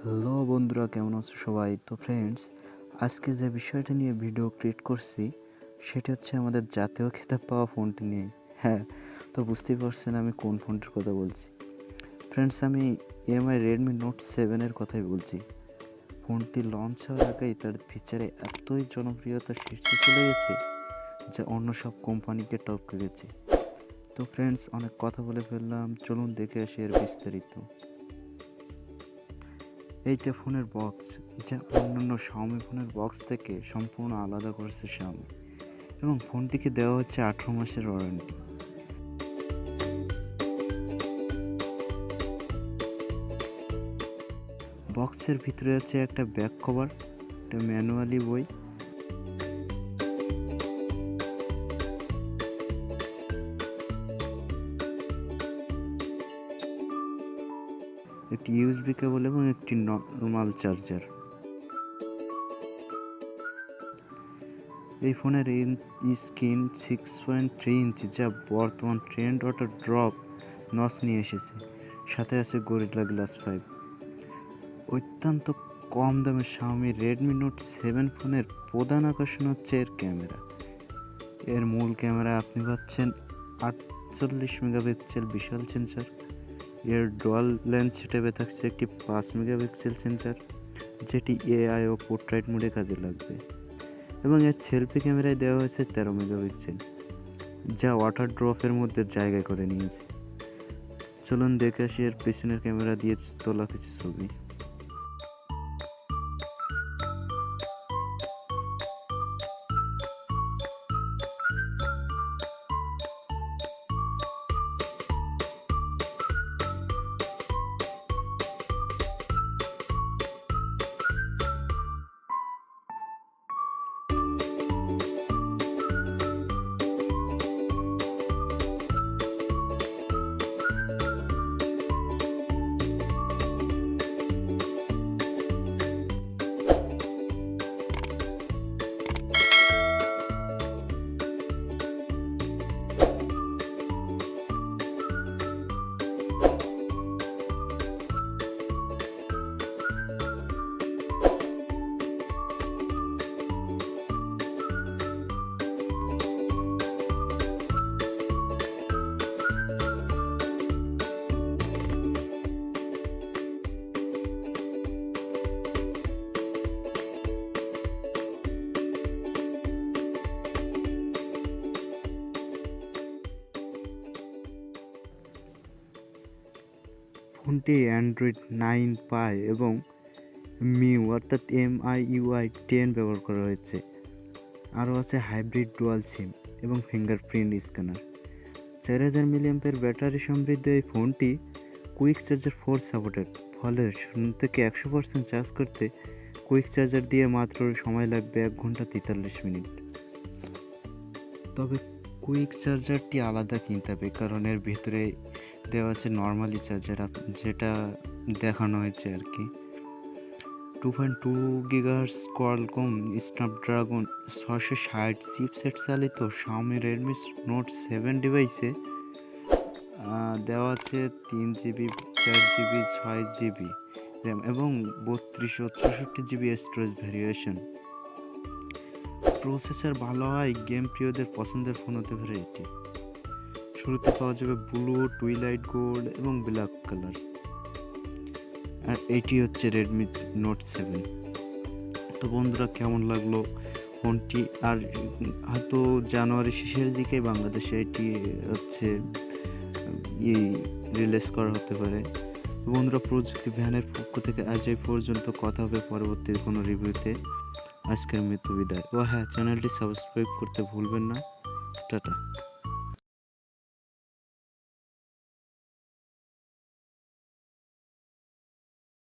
Hello বন্ধুরা, কেমন আছো সবাই? তো ফ্রেন্ডস, আজকে যে বিষয়টা নিয়ে ভিডিও ক্রিয়েট করছি সেটা হচ্ছে আমাদের জাতীয় খেতাব পাওয়া ফোনটি নিয়ে। হ্যাঁ, তো বুঝতেই পারছেন আমি কোন ফোনটির কথা বলছি। ফ্রেন্ডস, আমি এমআই রেডমি নোট 7-এর কথাই বলছি। ফোনটি লঞ্চ হওয়ার আগেই তার ফিচারে এতই জনপ্রিয়তা শীর্ষে চলে গেছে যা অন্য সব কোম্পানিকে টপকে গেছে। তো ফ্রেন্ডস, অনেক কথা বলে ফেললাম, চলুন দেখে আসি এর বিস্তারিত। এইটা ফোনের বক্স, যা অন্যান্য Xiaomi ফোনের বক্স থেকে সম্পূর্ণ আলাদা করেছে Xiaomi, এবং ফোনটিকে দেওয়া হচ্ছে 18 মাসের ওয়ারেন্টি। বক্সের ভিতরে আছে একটা ব্যাক কভার, একটা ম্যানুয়ালি বই, একটি ইউএসবি কেবল এবং একটি নর্মাল চার্জার। এই ফোনের স্ক্রিন 6.3 ইঞ্চি, যা বর্তমান ট্রেন্ড ওয়াটার ড্রপ নচ নিয়ে এসেছে। সাথে আছে গরিলা গ্লাস 5। অত্যন্ত কম দামে Xiaomi রেডমি নোট 7 ফোনের প্রধান আকর্ষণ হচ্ছে এর ক্যামেরা। এর মূল ক্যামেরা আপনি পাচ্ছেন 48 মেগাপিক্সেল বিশাল সেন্সর। এর ডুয়াল লেন্স সেটআপে থাকছে একটি 5 মেগাপিক্সেল সেন্সর, যেটি এআই ও পোর্ট্রেট মোডে কাজে লাগবে, এবং এর সেলফি ক্যামেরায় দেওয়া হয়েছে 13 মেগাপিক্সেল, যা ওয়াটার ড্রপের মধ্যে জায়গা করে নিয়েছে। চলুন দেখে আসি এর পেছনের ক্যামেরা দিয়ে তোলা কিছু ছবি। ফোনটি অ্যান্ড্রয়েড 9 পায় এবং মিউ অর্থাৎ MIUI 10 ব্যবহার করা হয়েছে। আরও আছে হাইব্রিড ডুয়াল সিম এবং ফিঙ্গারপ্রিন্ট স্ক্যানার। 4000 মিলিঅ্যাম্পের ব্যাটারি সমৃদ্ধ এই ফোনটি কুইক চার্জার 4 সাপোর্টেড, ফলে 0 থেকে 100% চার্জ করতে কুইক চার্জার দিয়ে মাত্র সময় লাগবে 1 ঘন্টা 43 মিনিট। তবে কুইক চার্জারটি আলাদা কিনতে হবে, কারণ এর ভিতরে দেওয়া আছে নর্মালি চার্জার, যেটা দেখানো হয়েছে আর কি। 2.2 GHz কোয়ালকম স্ন্যাপড্রাগন 660 চিপসেট চালিত Xiaomi রেডমি নোট 7 ডিভাইসে দেওয়া আছে 3GB, 4GB, 6GB র্যাম এবং 32 ও 64 GB স্টোরেজ ভ্যারিয়েশন। প্রসেসর ভালো হয়, গেম প্রিয়দের পছন্দের ফোন হতে পারে এটি। শুরুতে পাওয়া যাবে ব্লু, টুইলাইট গোল্ড এবং ব্ল্যাক কালার। আর এটি হচ্ছে রেডমি নোট 7। তো বন্ধুরা, কেমন লাগলো ফোনটি? আর হয়তো জানুয়ারি শেষের দিকে বাংলাদেশে এটি হচ্ছে রিলিজ করা হতে পারে। বন্ধুরা, প্রযুক্তি ভ্যানের পক্ষ থেকে আজ এই পর্যন্ত। কথা হবে পরবর্তী কোনো রিভিউতে। আজকের মৃত্যু বিদায়। ও হ্যাঁ, চ্যানেলটি সাবস্ক্রাইব করতে ভুলবেন না। টাটা।